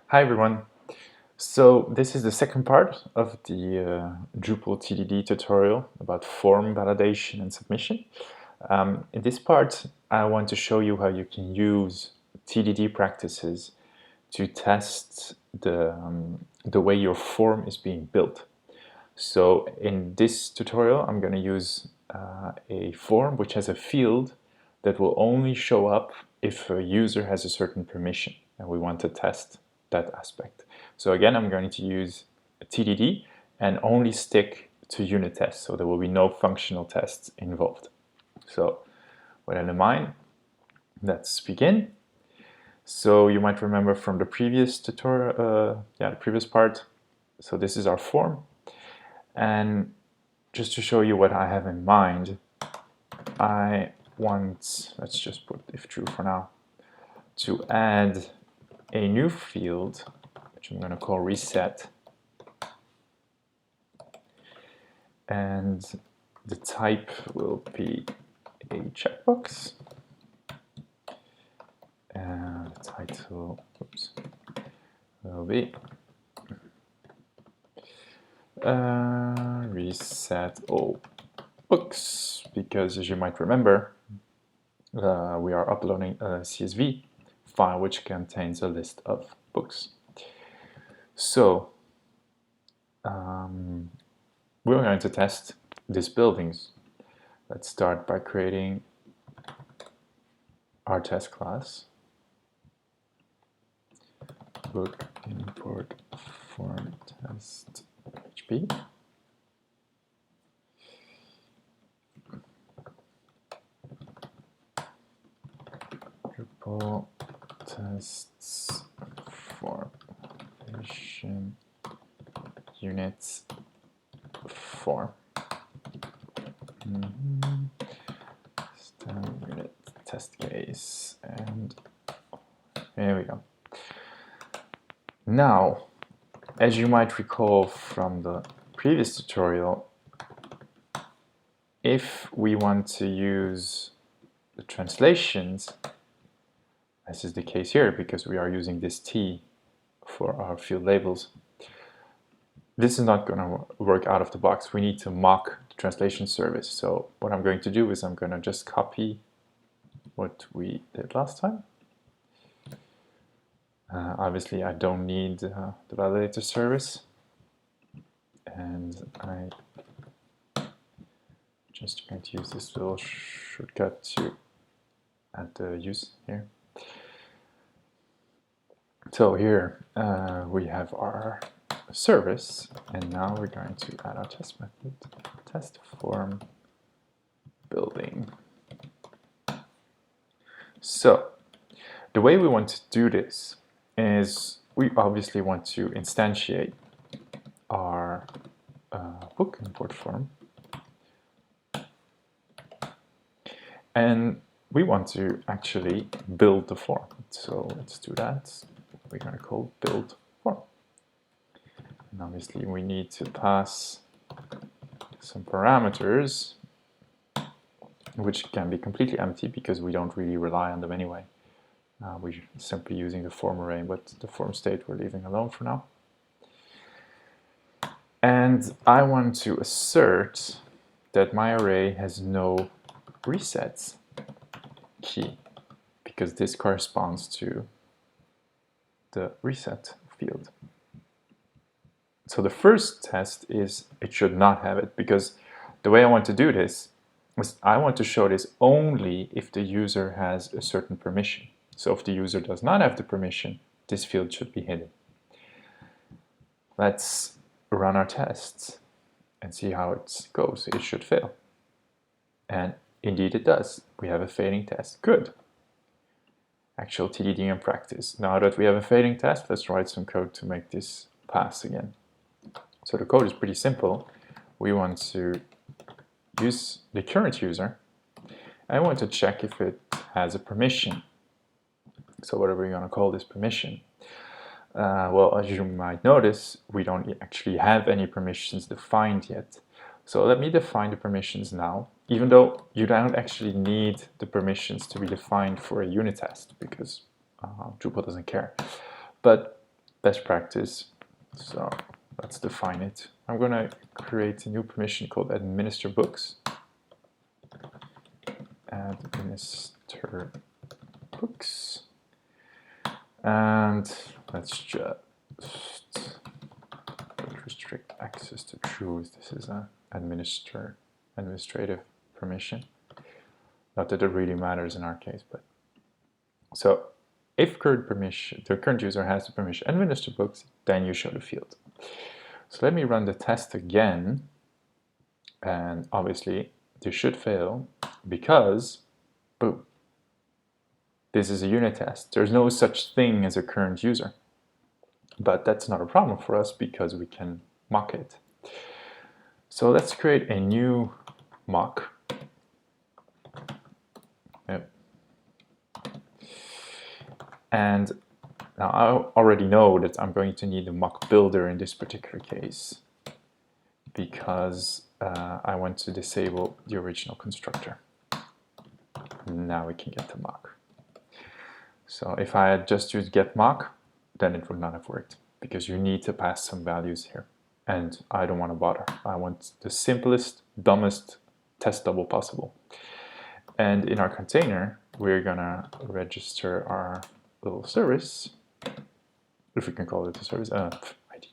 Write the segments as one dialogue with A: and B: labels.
A: Hi everyone. So this is the second part of the Drupal TDD tutorial about form validation and submission. In this part, I want to show you how you can use TDD practices to test the way your form is being built. So in this tutorial, I'm going to use a form which has a field that will only show up if a user has a certain permission, and we want to test that aspect. So again, I'm going to use a TDD and only stick to unit tests, so there will be no functional tests involved. So with that in mind, let's begin. So you might remember from the previous tutorial, the previous part. So this is our form, and just to show you what I have in mind, I want, let's just put if true for now, to add a new field, which I'm going to call reset, and the type will be a checkbox, and the title will be reset all books, because as you might remember, we are uploading a CSV file which contains a list of books. So we're going to test these buildings. Let's start by creating our test class. Book import form test PHP. Drupal tests form validation units form. Unit test case, and there we go. Now, as you might recall from the previous tutorial, if we want to use the translations, as is the case here because we are using this T for our field labels, this is not going to work out of the box. We need to mock the translation service. So what I'm going to do is I'm going to just copy what we did last time. Obviously, I don't need the validator service, and I just going to use this little shortcut to add the use here. So here we have our service, and now we're going to add our test method, test form building. So the way we want to do this is we obviously want to instantiate our book import form, and we want to actually build the form. So let's do that. We're going to call build form. And obviously we need to pass some parameters, which can be completely empty because we don't really rely on them anyway. We're simply using the form array, but the form state we're leaving alone for now. And I want to assert that my array has no resets key, because this corresponds to the reset field. So the first test is it should not have it, because the way I want to do this is I want to show this only if the user has a certain permission. So if the user does not have the permission, this field should be hidden. Let's run our tests and see how it goes. It should fail. And indeed it does. We have a failing test. Good. Actual TDD in practice. Now that we have a failing test, let's write some code to make this pass again. So the code is pretty simple. We want to use the current user. I want to check if it has a permission. So what are we going to call this permission? Well, as you might notice, we don't actually have any permissions defined yet. So let me define the permissions now, even though you don't actually need the permissions to be defined for a unit test, because Drupal doesn't care. But best practice. So let's define it. I'm going to create a new permission called administer books. Administer books. And let's just restrict access to truth. This is an administrative permission. Not that it really matters in our case, but so if the current user has the permission administer books, then you show the field. So let me run the test again, and obviously this should fail because, boom, this is a unit test. There's no such thing as a current user. But that's not a problem for us because we can mock it. So let's create a new mock. Yep. And now I already know that I'm going to need a mock builder in this particular case because I want to disable the original constructor. Now we can get the mock. So if I had just used get mock, then it would not have worked because you need to pass some values here. And I don't want to bother. I want the simplest, dumbest test double possible. And in our container, we're gonna register our little service, if we can call it a service, ID.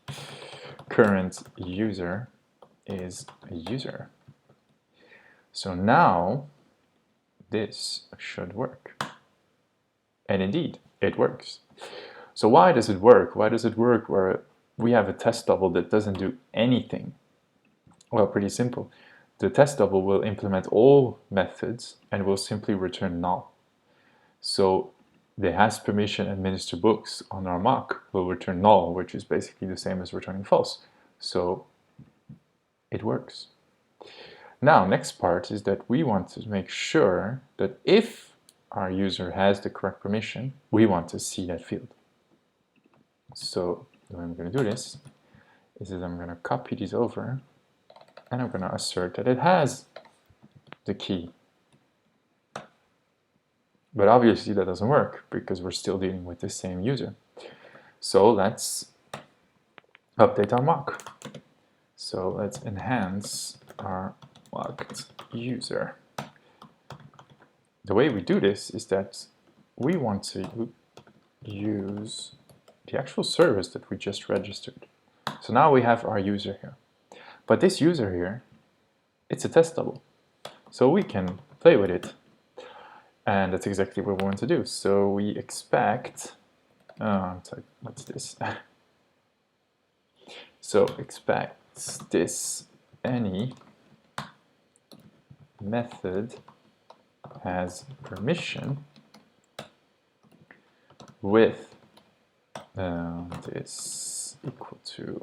A: Current user is a user. So now this should work. And indeed, it works. So why does it work? Why does it work where we have a test double that doesn't do anything? Well, pretty simple. The test double will implement all methods and will simply return null. So the has permission administer books on our mock will return null, which is basically the same as returning false. So it works. Now, next part is that we want to make sure that if our user has the correct permission, we want to see that field. So the way I'm going to do this is that I'm going to copy these over and I'm going to assert that it has the key. But obviously that doesn't work because we're still dealing with the same user. So let's update our mock. So let's enhance our mocked user. The way we do this is that we want to use the actual service that we just registered. So now we have our user here. But this user here, it's a test double. So we can play with it. And that's exactly what we want to do. So we expect, what's this? So expects this any method has permission with this equal to.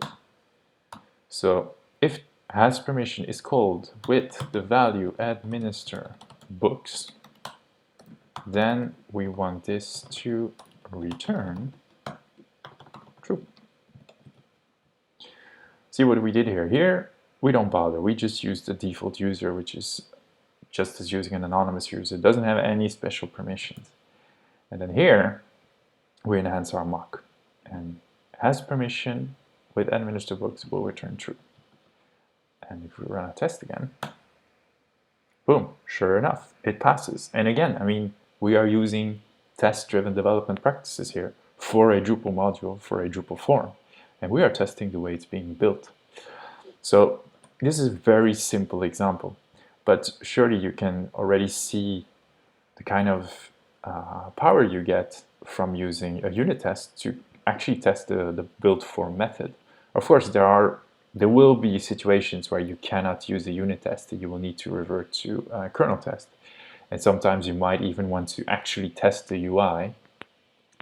A: So if has permission is called with the value administer books, then we want this to return true. See what we did here? Here we don't bother. We just use the default user, which is just as using an anonymous user. It doesn't have any special permissions. And then here we enhance our mock. And has permission with administer books will return true. And if we run a test again, boom, sure enough, it passes. And again, I mean, we are using test-driven development practices here for a Drupal module, for a Drupal form. And we are testing the way it's being built. So this is a very simple example, but surely you can already see the kind of power you get from using a unit test to actually test the build form method. Of course, there will be situations where you cannot use a unit test and you will need to revert to a kernel test. And sometimes you might even want to actually test the UI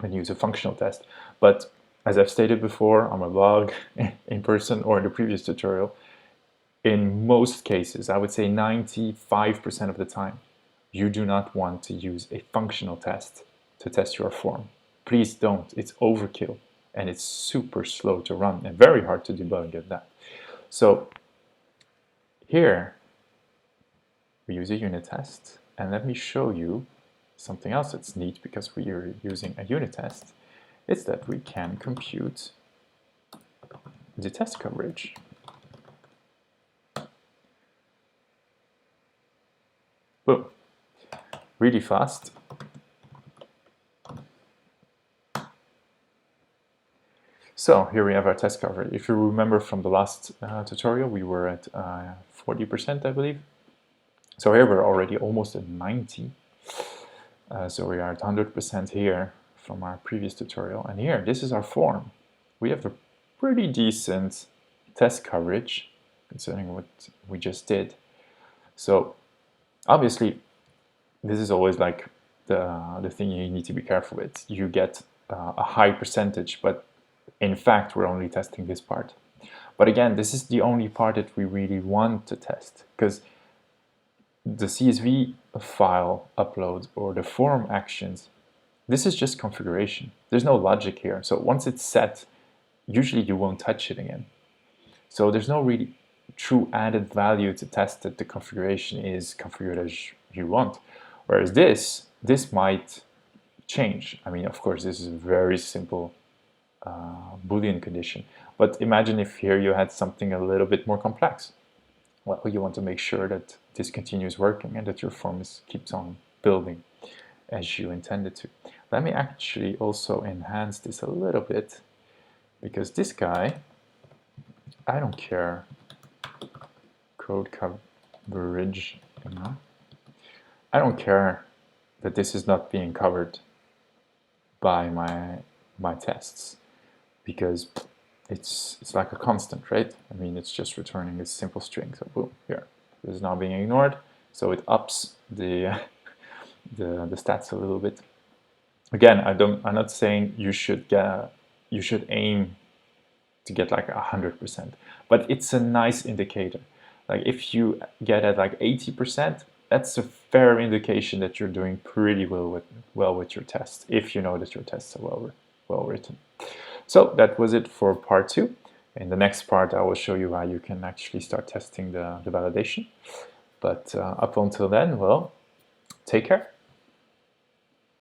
A: and use a functional test. But as I've stated before on my blog, in person, or in the previous tutorial, in most cases, I would say 95% of the time, you do not want to use a functional test to test your form. Please don't. It's overkill and it's super slow to run and very hard to debug at that. So here we use a unit test, and let me show you something else that's neat because we are using a unit test. It's that we can compute the test coverage. Boom. Really fast. So here we have our test coverage. If you remember from the last tutorial, we were at 40%, I believe. So here we're already almost at 90. So we are at 100% here from our previous tutorial. And here, this is our form. We have a pretty decent test coverage concerning what we just did. So obviously, this is always like the thing you need to be careful with. You get a high percentage, but in fact, we're only testing this part. But again, this is the only part that we really want to test, because the CSV file upload or the form actions, this is just configuration. There's no logic here. So once it's set, usually you won't touch it again. So there's no really true added value to test that the configuration is configured as you want. Whereas this might change. I mean, of course, this is a very simple Boolean condition. But imagine if here you had something a little bit more complex. Well, you want to make sure that this continues working and that your form keeps on building as you intended to. Let me actually also enhance this a little bit, because this guy, I don't care, code coverage, I don't care that this is not being covered by my tests, because it's like a constant, right? I mean, it's just returning a simple string. So boom, here, this is now being ignored. So it ups the stats a little bit. Again, I'm not saying you should aim to get like 100%, but it's a nice indicator. Like if you get at like 80%, that's a fair indication that you're doing pretty well with your tests, if you know that your tests are well written. So that was it for part 2. In the next part, I will show you how you can actually start testing the validation. But up until then, well, take care.